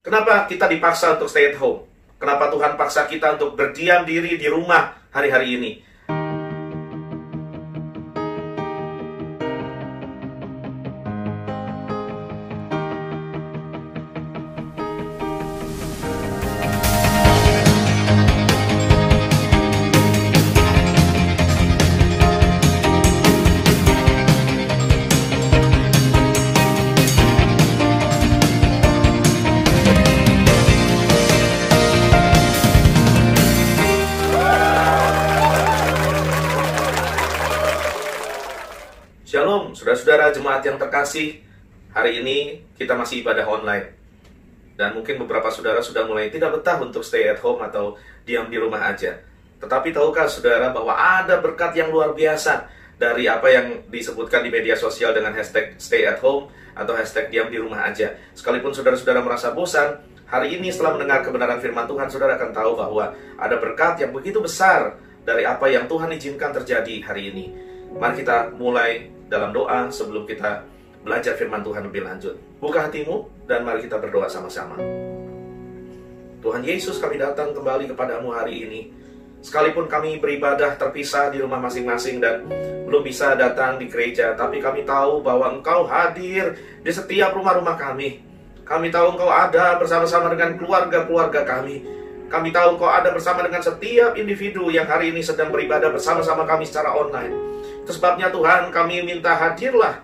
Kenapa kita dipaksa untuk stay at home? Kenapa Tuhan paksa kita untuk berdiam diri di rumah hari-hari ini? Shalom, saudara-saudara jemaat yang terkasih. Hari ini kita masih ibadah online. Dan mungkin beberapa saudara sudah mulai tidak betah untuk stay at home atau diam di rumah aja. Tetapi tahukah saudara bahwa ada berkat yang luar biasa dari apa yang disebutkan di media sosial dengan hashtag stay at home atau hashtag diam di rumah aja. Sekalipun saudara-saudara merasa bosan, hari ini setelah mendengar kebenaran firman Tuhan, saudara akan tahu bahwa ada berkat yang begitu besar dari apa yang Tuhan izinkan terjadi hari ini. Mari kita mulai dalam doa sebelum kita belajar firman Tuhan lebih lanjut. Buka hatimu dan mari kita berdoa sama-sama. Tuhan Yesus, kami datang kembali kepadamu hari ini. Sekalipun kami beribadah terpisah di rumah masing-masing dan belum bisa datang di gereja, tapi kami tahu bahwa Engkau hadir di setiap rumah-rumah kami. Kami tahu Engkau ada bersama-sama dengan keluarga-keluarga kami. Kami tahu Engkau ada bersama dengan setiap individu yang hari ini sedang beribadah bersama-sama kami secara online. Itu sebabnya Tuhan, kami minta hadirlah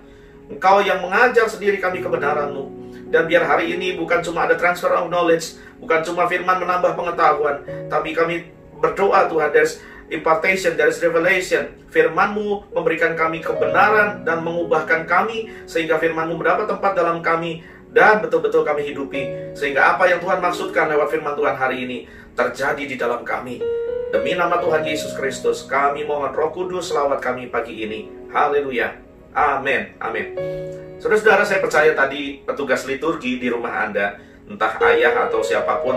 Engkau yang mengajar sendiri kami kebenaran-Mu. Dan biar hari ini bukan cuma ada transfer of knowledge, bukan cuma firman menambah pengetahuan, tapi kami berdoa Tuhan, there's impartation, there's revelation. Firman-Mu memberikan kami kebenaran dan mengubahkan kami, sehingga firman-Mu mendapat tempat dalam kami dan betul-betul kami hidupi. Sehingga apa yang Tuhan maksudkan lewat firman Tuhan hari ini terjadi di dalam kami. Demi nama Tuhan Yesus Kristus, kami mohon Roh Kudus lawat kami pagi ini. Haleluya. Amin. Amin. Saudara-saudara, saya percaya tadi petugas liturgi di rumah Anda, entah ayah atau siapapun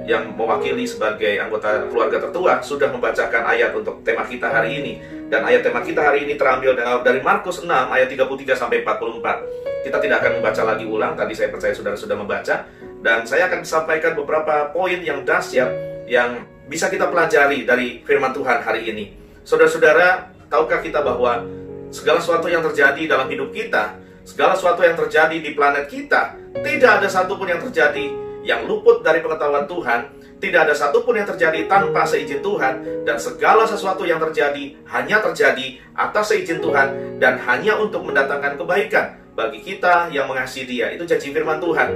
yang mewakili sebagai anggota keluarga tertua, sudah membacakan ayat untuk tema kita hari ini. Dan ayat tema kita hari ini terambil dari Markus 6 ayat 33 sampai 44. Kita tidak akan membaca lagi ulang, tadi saya percaya saudara sudah membaca. Dan saya akan sampaikan beberapa poin yang dahsyat yang bisa kita pelajari dari firman Tuhan hari ini. Saudara-saudara, tahukah kita bahwa segala sesuatu yang terjadi dalam hidup kita, segala sesuatu yang terjadi di planet kita, tidak ada satupun yang terjadi yang luput dari pengetahuan Tuhan. Tidak ada satupun yang terjadi tanpa seizin Tuhan. Dan segala sesuatu yang terjadi hanya terjadi atas seizin Tuhan dan hanya untuk mendatangkan kebaikan bagi kita yang mengasihi Dia. Itu janji firman Tuhan.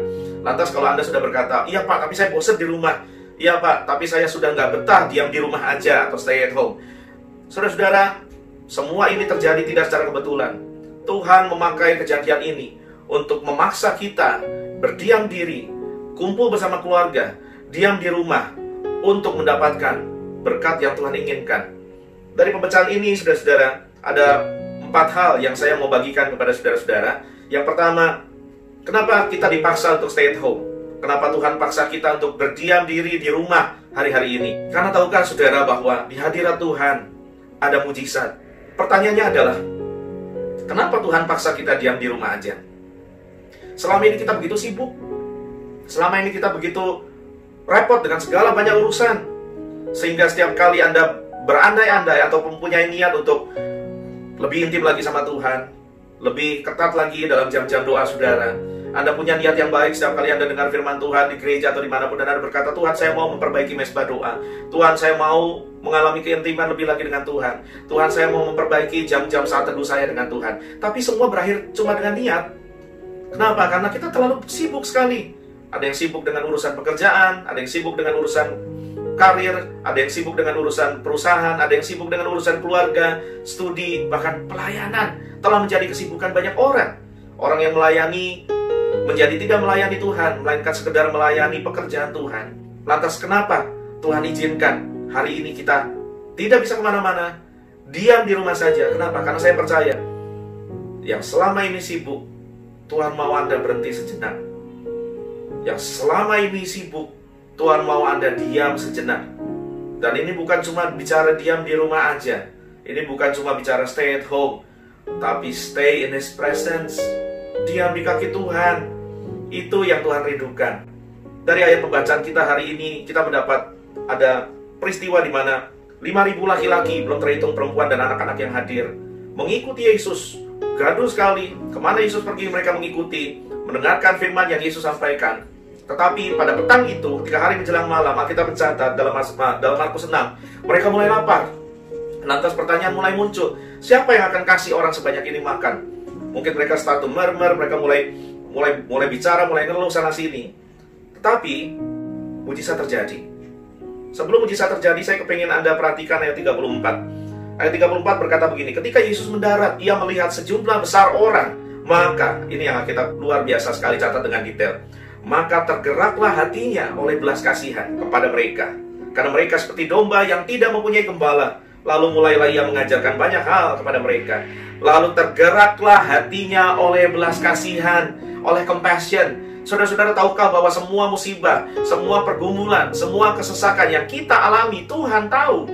Lantas kalau Anda sudah berkata, iya Pak, tapi saya bosan di rumah. Iya Pak, tapi saya sudah nggak betah diam di rumah aja atau stay at home. Saudara-saudara, semua ini terjadi tidak secara kebetulan. Tuhan memakai kejadian ini untuk memaksa kita berdiam diri, kumpul bersama keluarga, diam di rumah untuk mendapatkan berkat yang Tuhan inginkan. Dari pembacaan ini, saudara-saudara, ada 4 hal yang saya mau bagikan kepada saudara-saudara. Yang pertama, kenapa kita dipaksa untuk stay at home? Kenapa Tuhan paksa kita untuk berdiam diri di rumah hari-hari ini? Karena tahukah saudara bahwa di hadirat Tuhan ada mujizat? Pertanyaannya adalah, kenapa Tuhan paksa kita diam di rumah aja? Selama ini kita begitu sibuk. Selama ini kita begitu repot dengan segala banyak urusan. Sehingga setiap kali Anda berandai-andai atau mempunyai niat untuk lebih intim lagi sama Tuhan, lebih ketat lagi dalam jam-jam doa saudara, Anda punya niat yang baik setiap kali Anda dengar firman Tuhan di gereja atau dimanapun Anda berkata, Tuhan saya mau memperbaiki mesbah doa, Tuhan saya mau mengalami keintiman lebih lagi dengan Tuhan, Tuhan saya mau memperbaiki jam-jam saat teduh saya dengan Tuhan. Tapi semua berakhir cuma dengan niat. Kenapa? Karena kita terlalu sibuk sekali. Ada yang sibuk dengan urusan pekerjaan, ada yang sibuk dengan urusan karir, ada yang sibuk dengan urusan perusahaan, ada yang sibuk dengan urusan keluarga, studi, bahkan pelayanan telah menjadi kesibukan banyak orang. Orang yang melayani menjadi tidak melayani Tuhan, melainkan sekedar melayani pekerjaan Tuhan. Lantas kenapa Tuhan izinkan hari ini kita tidak bisa kemana-mana, diam di rumah saja? Kenapa? Karena saya percaya yang selama ini sibuk, Tuhan mau Anda berhenti sejenak. Yang selama ini sibuk, Tuhan mau Anda diam sejenak. Dan ini bukan cuma bicara diam di rumah aja. Ini bukan cuma bicara stay at home, tapi stay in His presence. Diam di kaki Tuhan. Itu yang Tuhan rindukan. Dari ayat pembacaan kita hari ini, kita mendapat ada peristiwa di mana 5.000 laki-laki, belum terhitung perempuan dan anak-anak yang hadir, mengikuti Yesus. Gaduh sekali, kemana Yesus pergi mereka mengikuti, mendengarkan firman yang Yesus sampaikan. Tetapi pada petang itu, ketika hari menjelang malam, Alkitab mencatat dalam Markus 6, mereka mulai lapar. Lantas pertanyaan mulai muncul, siapa yang akan kasih orang sebanyak ini makan? Mungkin mereka start to murmur, mereka mulai bicara, mulai ngeluh sana sini. Tetapi mujizat terjadi. Sebelum mujizat terjadi, saya kepengen Anda perhatikan ayat 34. Ayat 34 berkata begini, ketika Yesus mendarat, ia melihat sejumlah besar orang. Maka, ini yang kita luar biasa sekali catat dengan detail. Maka tergeraklah hatinya oleh belas kasihan kepada mereka. Karena mereka seperti domba yang tidak mempunyai gembala. Lalu mulailah ia mengajarkan banyak hal kepada mereka. Lalu tergeraklah hatinya oleh belas kasihan, oleh compassion. Saudara-saudara, tahukah bahwa semua musibah, semua pergumulan, semua kesesakan yang kita alami, Tuhan tahu.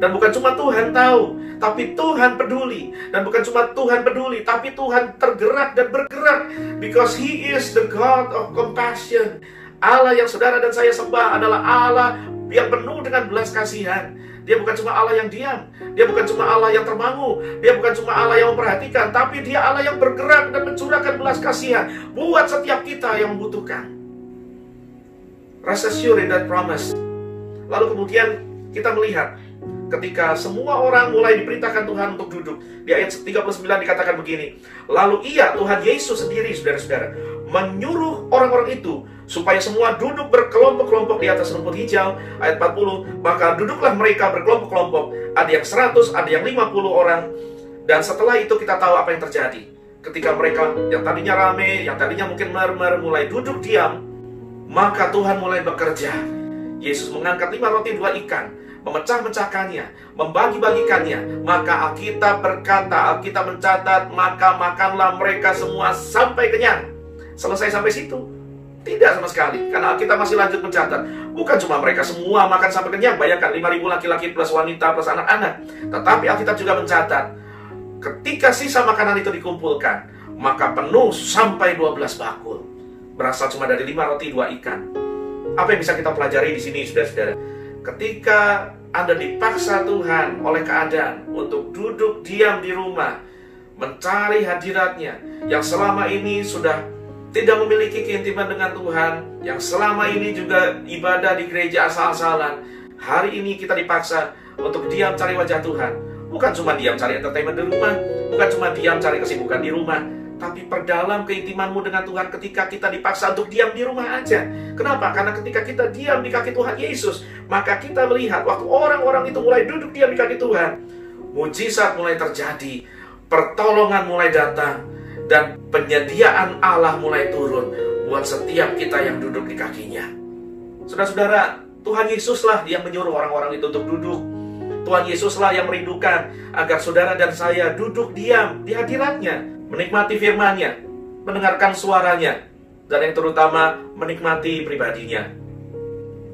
Dan bukan cuma Tuhan tahu, tapi Tuhan peduli. Dan bukan cuma Tuhan peduli, tapi Tuhan tergerak dan bergerak. Because He is the God of compassion. Allah yang saudara dan saya sembah adalah Allah yang penuh dengan belas kasihan. Dia bukan cuma Allah yang diam, Dia bukan cuma Allah yang termangu, Dia bukan cuma Allah yang memperhatikan, tapi Dia Allah yang bergerak dan mencurahkan belas kasihan buat setiap kita yang membutuhkan. Rest assured in that promise. Lalu kemudian kita melihat ketika semua orang mulai diperintahkan Tuhan untuk duduk. Di ayat 39 dikatakan begini, lalu ia, Tuhan Yesus sendiri, saudara-saudara, menyuruh orang-orang itu supaya semua duduk berkelompok-kelompok di atas rumput hijau. Ayat 40, maka duduklah mereka berkelompok-kelompok, ada yang 100, ada yang 50 orang. Dan setelah itu kita tahu apa yang terjadi. Ketika mereka yang tadinya rame, yang tadinya mungkin murmur, mulai duduk diam, maka Tuhan mulai bekerja. Yesus mengangkat 5 roti 2 ikan, memecah-mecahkannya, membagi-bagikannya. Maka Alkitab berkata, Alkitab mencatat, maka makanlah mereka semua sampai kenyang. Selesai sampai situ? Tidak sama sekali, karena Alkitab masih lanjut mencatat. Bukan cuma mereka semua makan sampai kenyang, bayangkan 5.000 laki-laki plus wanita plus anak-anak. Tetapi Alkitab juga mencatat, ketika sisa makanan itu dikumpulkan, maka penuh sampai 12 bakul. Berasal cuma dari 5 roti 2 ikan. Apa yang bisa kita pelajari di sini, saudara-saudara? Ketika Anda dipaksa Tuhan oleh keadaan untuk duduk diam di rumah, mencari hadiratnya, yang selama ini sudah tidak memiliki keintiman dengan Tuhan, yang selama ini juga ibadah di gereja asal-asalan, hari ini kita dipaksa untuk diam cari wajah Tuhan. Bukan cuma diam cari entertainment di rumah, bukan cuma diam cari kesibukan di rumah, tapi perdalam keintimanmu dengan Tuhan ketika kita dipaksa untuk diam di rumah aja. Kenapa? Karena ketika kita diam di kaki Tuhan Yesus, maka kita melihat waktu orang-orang itu mulai duduk diam di kaki Tuhan, mujizat mulai terjadi, pertolongan mulai datang, dan penyediaan Allah mulai turun buat setiap kita yang duduk di kakinya. Saudara-saudara, Tuhan Yesuslah yang menyuruh orang-orang itu untuk duduk. Tuhan Yesuslah yang merindukan agar saudara dan saya duduk diam di hadiratnya, menikmati firman-Nya, mendengarkan suaranya, dan yang terutama menikmati pribadinya.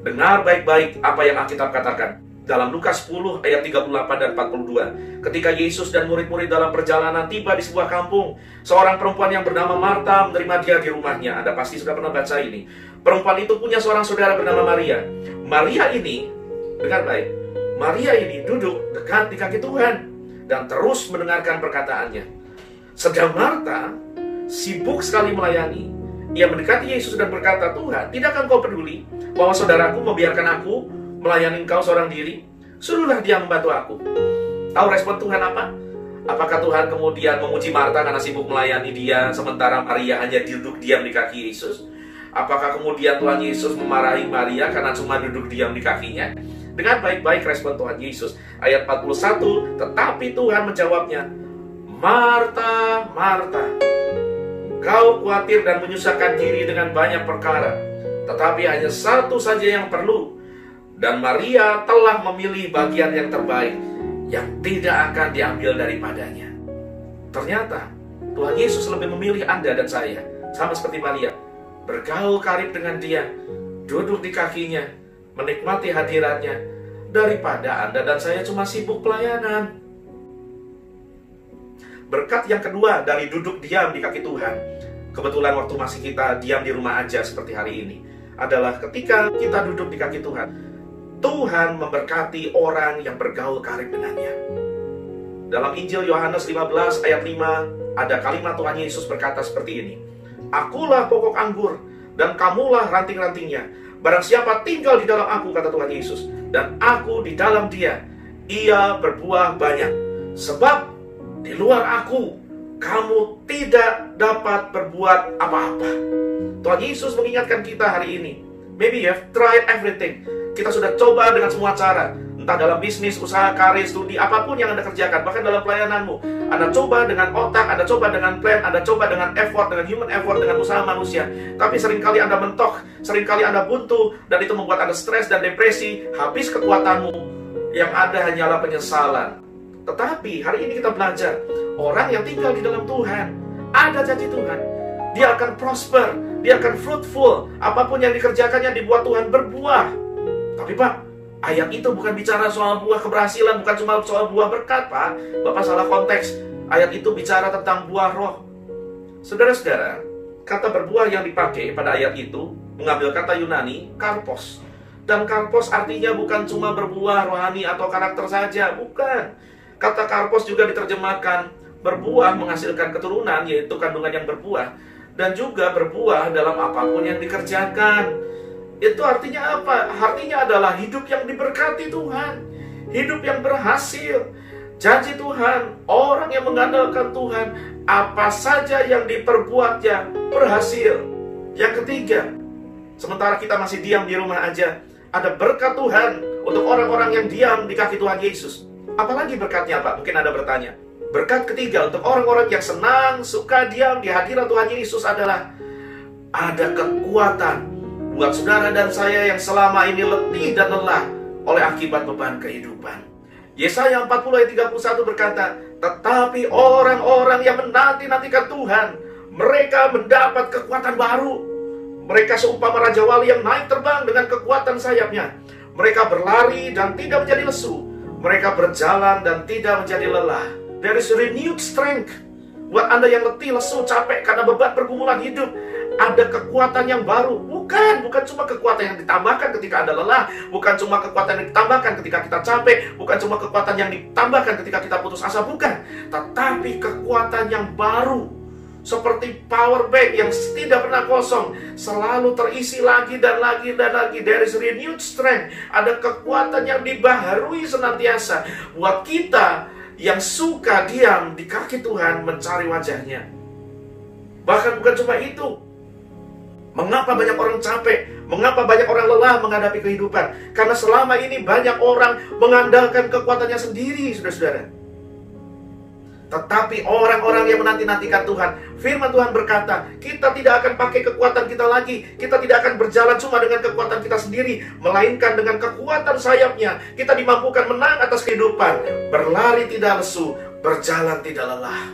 Dengar baik-baik apa yang Alkitab katakan dalam Lukas 10 ayat 38 dan 42. Ketika Yesus dan murid-murid dalam perjalanan tiba di sebuah kampung, seorang perempuan yang bernama Marta menerima dia di rumahnya. Anda pasti sudah pernah baca ini. Perempuan itu punya seorang saudara bernama Maria. Maria ini, dengar baik, Maria ini duduk dekat di kaki Tuhan dan terus mendengarkan perkataannya. Sedang Marta sibuk sekali melayani. Ia mendekati Yesus dan berkata, Tuhan, tidakkah Engkau peduli bahwa saudaraku membiarkan aku melayani Engkau seorang diri? Suruhlah dia membantu aku. Tahu respon Tuhan apa? Apakah Tuhan kemudian memuji Marta karena sibuk melayani dia, sementara Maria hanya duduk diam di kaki Yesus? Apakah kemudian Tuhan Yesus memarahi Maria karena cuma duduk diam di kakinya? Dengan baik-baik respon Tuhan Yesus. Ayat 41, tetapi Tuhan menjawabnya, Marta, Marta, engkau khawatir dan menyusahkan diri dengan banyak perkara, tetapi hanya satu saja yang perlu. Dan Maria telah memilih bagian yang terbaik, yang tidak akan diambil daripadanya. Ternyata Tuhan Yesus lebih memilih Anda dan saya, sama seperti Maria, bergaul karib dengan dia, duduk di kakinya, menikmati hadiratnya, daripada Anda dan saya cuma sibuk pelayanan. Berkat yang kedua dari duduk diam di kaki Tuhan, kebetulan waktu masih kita diam di rumah aja seperti hari ini, adalah ketika kita duduk di kaki Tuhan, Tuhan memberkati orang yang bergaul karib dengannya. Dalam Injil Yohanes 15 ayat 5, ada kalimat Tuhan Yesus berkata seperti ini. Akulah pokok anggur, dan kamulah ranting-rantingnya. Barang siapa tinggal di dalam aku, kata Tuhan Yesus, dan aku di dalam dia, ia berbuah banyak. Sebab di luar aku, kamu tidak dapat berbuat apa-apa. Tuhan Yesus mengingatkan kita hari ini. Maybe you have tried everything. Kita sudah coba dengan semua cara. Entah dalam bisnis, usaha, karir, studi, apapun yang Anda kerjakan. Bahkan dalam pelayananmu. Anda coba dengan otak, Anda coba dengan plan, Anda coba dengan effort, dengan human effort, dengan usaha manusia. Tapi seringkali Anda mentok, seringkali Anda buntu, dan itu membuat Anda stres dan depresi. Habis kekuatanmu. Yang ada hanyalah penyesalan. Tetapi hari ini kita belajar, orang yang tinggal di dalam Tuhan, ada janji Tuhan. Dia akan prosper, dia akan fruitful. Apapun yang dikerjakannya dibuat Tuhan berbuah. Tapi Pak, ayat itu bukan bicara soal buah keberhasilan, bukan cuma soal buah berkat, Pak. Bapak salah konteks. Ayat itu bicara tentang buah roh. Saudara-saudara, kata berbuah yang dipakai pada ayat itu mengambil kata Yunani, karpos. Dan karpos artinya bukan cuma berbuah rohani atau karakter saja, bukan. Kata karpos juga diterjemahkan berbuah menghasilkan keturunan, yaitu kandungan yang berbuah. Dan juga berbuah dalam apapun yang dikerjakan. Itu artinya apa? Artinya adalah hidup yang diberkati Tuhan. Hidup yang berhasil. Janji Tuhan, orang yang mengandalkan Tuhan, apa saja yang diperbuatnya berhasil. Yang ketiga, sementara kita masih diam di rumah aja, ada berkat Tuhan untuk orang-orang yang diam di kaki Tuhan Yesus. Apalagi berkatnya Pak? Mungkin Anda bertanya. Berkat ketiga untuk orang-orang yang senang, suka diam di hadirat Tuhan Yesus adalah ada kekuatan buat saudara dan saya yang selama ini letih dan lelah oleh akibat beban kehidupan. Yesaya 40 ayat 31 berkata, tetapi orang-orang yang menanti-nantikan Tuhan, mereka mendapat kekuatan baru. Mereka seumpama Raja Wali yang naik terbang dengan kekuatan sayapnya. Mereka berlari dan tidak menjadi lesu. Mereka berjalan dan tidak menjadi lelah. There is renewed strength. Buat Anda yang letih, lesu, capek karena beban pergumulan hidup, ada kekuatan yang baru. Bukan cuma kekuatan yang ditambahkan ketika Anda lelah, bukan cuma kekuatan yang ditambahkan ketika kita capek, bukan cuma kekuatan yang ditambahkan ketika kita putus asa, bukan. Tetapi kekuatan yang baru, seperti power bank yang tidak pernah kosong, selalu terisi lagi dan lagi dan lagi. There is renewed strength. Ada kekuatan yang dibaharui senantiasa buat kita yang suka diam di kaki Tuhan mencari wajahnya. Bahkan bukan cuma itu. Mengapa banyak orang capek? Mengapa banyak orang lelah menghadapi kehidupan? Karena selama ini banyak orang mengandalkan kekuatannya sendiri, saudara-saudara. Tetapi orang-orang yang menanti-nantikan Tuhan, firman Tuhan berkata, kita tidak akan pakai kekuatan kita lagi. Kita tidak akan berjalan cuma dengan kekuatan kita sendiri, melainkan dengan kekuatan sayapnya. Kita dimampukan menang atas kehidupan, berlari tidak lesu, berjalan tidak lelah.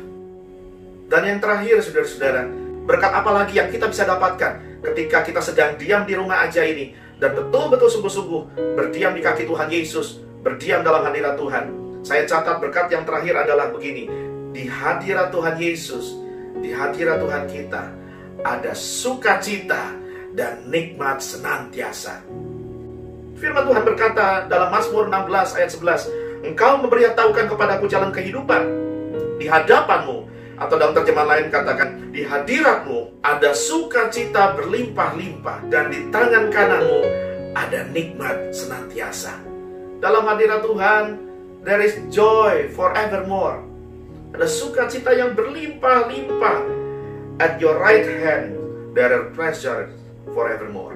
Dan yang terakhir, saudara-saudara, berkat apa lagi yang kita bisa dapatkan ketika kita sedang diam di rumah aja ini, dan betul-betul sungguh-sungguh berdiam di kaki Tuhan Yesus, berdiam dalam hadirat Tuhan. Saya catat berkat yang terakhir adalah begini. Di hadirat Tuhan Yesus, di hadirat Tuhan kita, ada sukacita dan nikmat senantiasa. Firman Tuhan berkata dalam Mazmur 16 ayat 11, Engkau memberitahukan kepadaku jalan kehidupan. Di hadapanmu, atau dalam terjemahan lain katakan, di hadiratmu ada sukacita berlimpah-limpah, dan di tangan kananmu ada nikmat senantiasa. Dalam hadirat Tuhan, there is joy forevermore. Ada sukacita yang berlimpah-limpah. At your right hand, there are pleasures forevermore.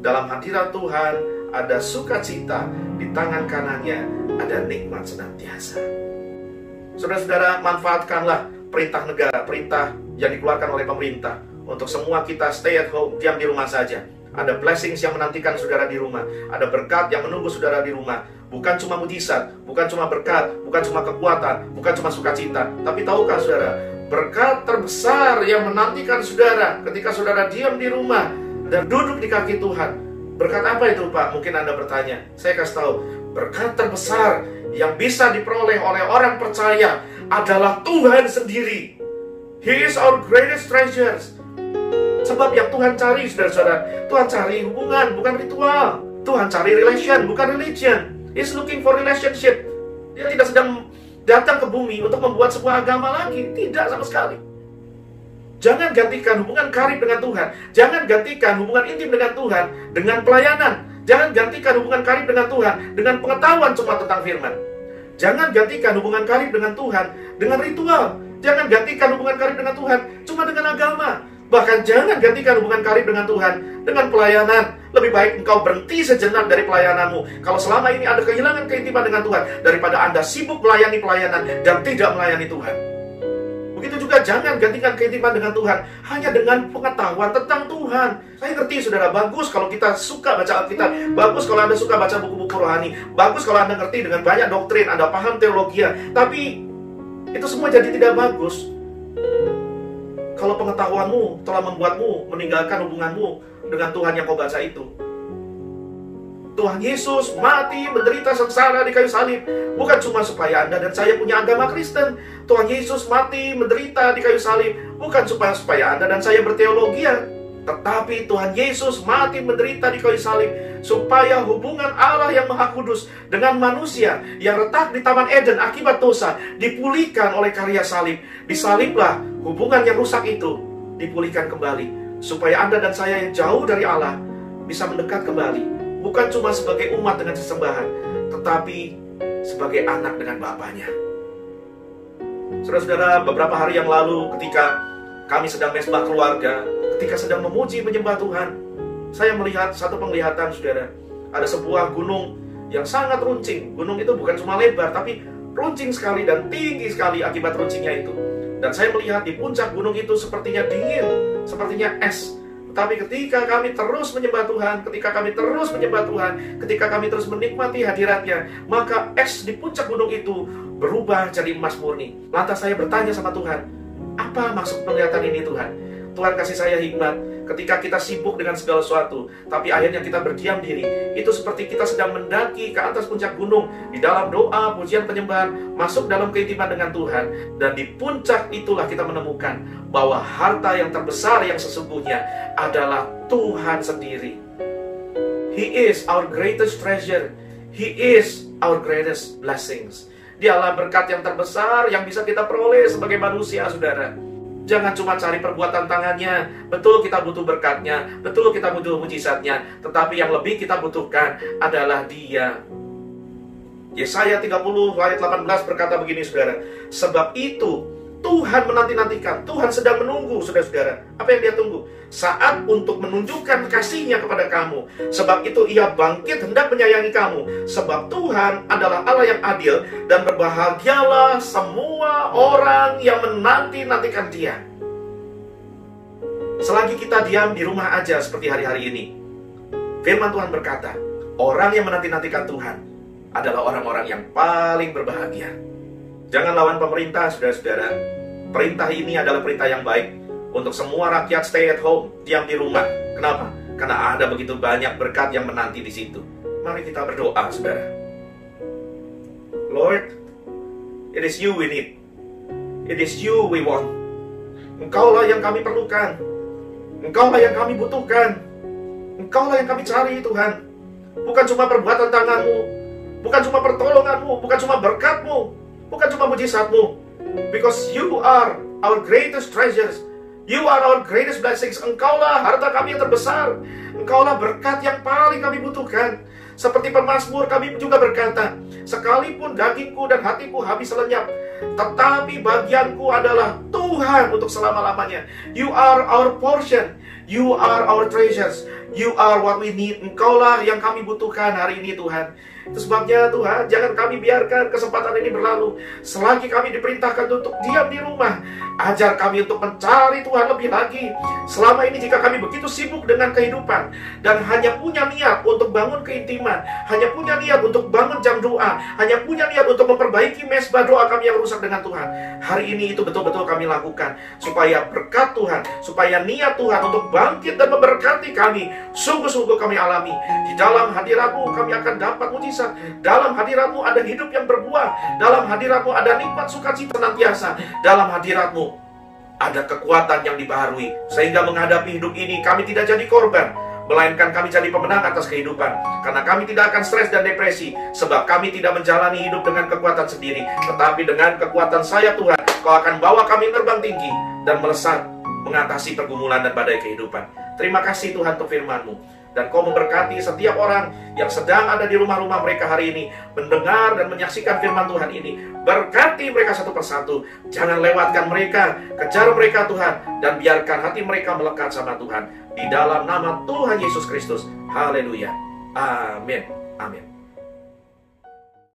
Dalam hadirat Tuhan, ada sukacita. Di tangan kanannya, ada nikmat senantiasa. Saudara-saudara, manfaatkanlah perintah negara, perintah yang dikeluarkan oleh pemerintah untuk semua kita stay at home, diam di rumah saja. Ada blessings yang menantikan saudara di rumah. Ada berkat yang menunggu saudara di rumah. Bukan cuma mujizat, bukan cuma berkat, bukan cuma kekuatan, bukan cuma sukacita. Tapi tahukah saudara, berkat terbesar yang menantikan saudara ketika saudara diam di rumah dan duduk di kaki Tuhan. Berkat apa itu Pak? Mungkin Anda bertanya. Saya kasih tahu, berkat terbesar yang bisa diperoleh oleh orang percaya adalah Tuhan sendiri. He is our greatest treasures. Sebab yang Tuhan cari, saudara-saudara, Tuhan cari hubungan, bukan ritual. Tuhan cari relation, bukan religion. He's looking for relationship. Dia tidak sedang datang ke bumi untuk membuat sebuah agama lagi. Tidak sama sekali. Jangan gantikan hubungan karib dengan Tuhan. Jangan gantikan hubungan intim dengan Tuhan dengan pelayanan. Jangan gantikan hubungan karib dengan Tuhan dengan pengetahuan cuma tentang firman. Jangan gantikan hubungan karib dengan Tuhan dengan ritual. Jangan gantikan hubungan karib dengan Tuhan cuma dengan agama. Bahkan jangan gantikan hubungan karib dengan Tuhan dengan pelayanan. Lebih baik engkau berhenti sejenak dari pelayananmu. Kalau selama ini Anda kehilangan keintiman dengan Tuhan, daripada Anda sibuk melayani pelayanan dan tidak melayani Tuhan. Begitu juga jangan gantikan keintiman dengan Tuhan hanya dengan pengetahuan tentang Tuhan. Saya ngerti, saudara, bagus kalau kita suka baca Alkitab. Bagus kalau Anda suka baca buku-buku rohani. Bagus kalau Anda ngerti dengan banyak doktrin, Anda paham teologi. Tapi itu semua jadi tidak bagus kalau pengetahuanmu telah membuatmu meninggalkan hubunganmu dengan Tuhan yang kau baca itu. Tuhan Yesus mati, menderita sengsara di kayu salib, bukan cuma supaya Anda dan saya punya agama Kristen. Tuhan Yesus mati, menderita di kayu salib, bukan supaya Anda dan saya berteologi. Tetapi Tuhan Yesus mati, menderita di kayu salib, supaya hubungan Allah yang Maha Kudus dengan manusia yang retak di Taman Eden akibat dosa dipulihkan oleh karya salib. Disaliblah hubungan yang rusak itu dipulihkan kembali, supaya Anda dan saya yang jauh dari Allah bisa mendekat kembali. Bukan cuma sebagai umat dengan sesembahan, tetapi sebagai anak dengan Bapaknya. Saudara-saudara, beberapa hari yang lalu ketika kami sedang mesbah keluarga, ketika sedang memuji menyembah Tuhan, saya melihat satu penglihatan, saudara. Ada sebuah gunung yang sangat runcing. Gunung itu bukan cuma lebar, tapi runcing sekali dan tinggi sekali akibat runcingnya itu. Dan saya melihat di puncak gunung itu sepertinya dingin, sepertinya es. Tapi ketika kami terus menyembah Tuhan, ketika kami terus menyembah Tuhan, ketika kami terus menikmati hadiratnya, maka es di puncak gunung itu berubah jadi emas murni. Lantas saya bertanya sama Tuhan, apa maksud penglihatan ini, Tuhan? Tuhan kasih saya hikmat. Ketika kita sibuk dengan segala sesuatu, tapi akhirnya kita berdiam diri, itu seperti kita sedang mendaki ke atas puncak gunung, di dalam doa, pujian, penyembahan, masuk dalam keintiman dengan Tuhan. Dan di puncak itulah kita menemukan bahwa harta yang terbesar yang sesungguhnya adalah Tuhan sendiri. He is our greatest treasure. He is our greatest blessings. Dialah berkat yang terbesar yang bisa kita peroleh sebagai manusia, saudara. Jangan cuma cari perbuatan tangannya. Betul kita butuh berkatnya, betul kita butuh mujizatnya, tetapi yang lebih kita butuhkan adalah Dia. Yesaya 30 ayat 18 berkata begini, saudara. Sebab itu Tuhan menanti-nantikan, Tuhan sedang menunggu, saudara-saudara. Apa yang Dia tunggu? Saat untuk menunjukkan kasih-Nya kepada kamu. Sebab itu Ia bangkit hendak menyayangi kamu. Sebab Tuhan adalah Allah yang adil, dan berbahagialah semua orang yang menanti-nantikan Dia. Selagi kita diam di rumah aja seperti hari-hari ini, firman Tuhan berkata, orang yang menanti-nantikan Tuhan adalah orang-orang yang paling berbahagia. Jangan lawan pemerintah, saudara-saudara. Perintah ini adalah perintah yang baik untuk semua rakyat stay at home, diam di rumah. Kenapa? Karena ada begitu banyak berkat yang menanti di situ. Mari kita berdoa, saudara. Lord, it is you we need. It is you we want. Engkaulah yang kami perlukan. Engkaulah yang kami butuhkan. Engkaulah yang kami cari, Tuhan. Bukan cuma perbuatan tanganmu, bukan cuma pertolonganmu, bukan cuma berkatmu, bukan cuma mujizatmu. Because you are our greatest treasures. You are our greatest blessings. Engkaulah harta kami yang terbesar. Engkaulah berkat yang paling kami butuhkan. Seperti pemazmur kami juga berkata, sekalipun dagingku dan hatiku habis lenyap, tetapi bagianku adalah Tuhan untuk selama-lamanya. You are our portion. You are our treasures. You are what we need. Engkaulah yang kami butuhkan hari ini, Tuhan. Itu sebabnya, Tuhan, jangan kami biarkan kesempatan ini berlalu. Selagi kami diperintahkan untuk diam di rumah, ajar kami untuk mencari Tuhan lebih lagi. Selama ini jika kami begitu sibuk dengan kehidupan dan hanya punya niat untuk bangun keintiman, hanya punya niat untuk bangun jam doa, hanya punya niat untuk memperbaiki mesbah doa kami yang rusak dengan Tuhan, hari ini itu betul-betul kami lakukan, supaya berkat Tuhan, supaya niat Tuhan untuk bangkit dan memberkati kami, sungguh-sungguh kami alami. Di dalam hadirat-Mu kami akan dapat mujizat. Dalam hadirat-Mu ada hidup yang berbuah. Dalam hadirat-Mu ada nikmat sukacita senantiasa. Dalam hadirat-Mu ada kekuatan yang dibaharui, sehingga menghadapi hidup ini kami tidak jadi korban, melainkan kami jadi pemenang atas kehidupan. Karena kami tidak akan stres dan depresi, sebab kami tidak menjalani hidup dengan kekuatan sendiri, tetapi dengan kekuatan Saya Tuhan, Kau akan bawa kami terbang tinggi dan melesat mengatasi pergumulan dan badai kehidupan. Terima kasih Tuhan untuk firman-Mu. Dan Kau memberkati setiap orang yang sedang ada di rumah-rumah mereka hari ini, mendengar dan menyaksikan firman Tuhan ini. Berkati mereka satu persatu. Jangan lewatkan mereka, kejar mereka Tuhan, dan biarkan hati mereka melekat sama Tuhan. Di dalam nama Tuhan Yesus Kristus. Haleluya. Amin. Amin.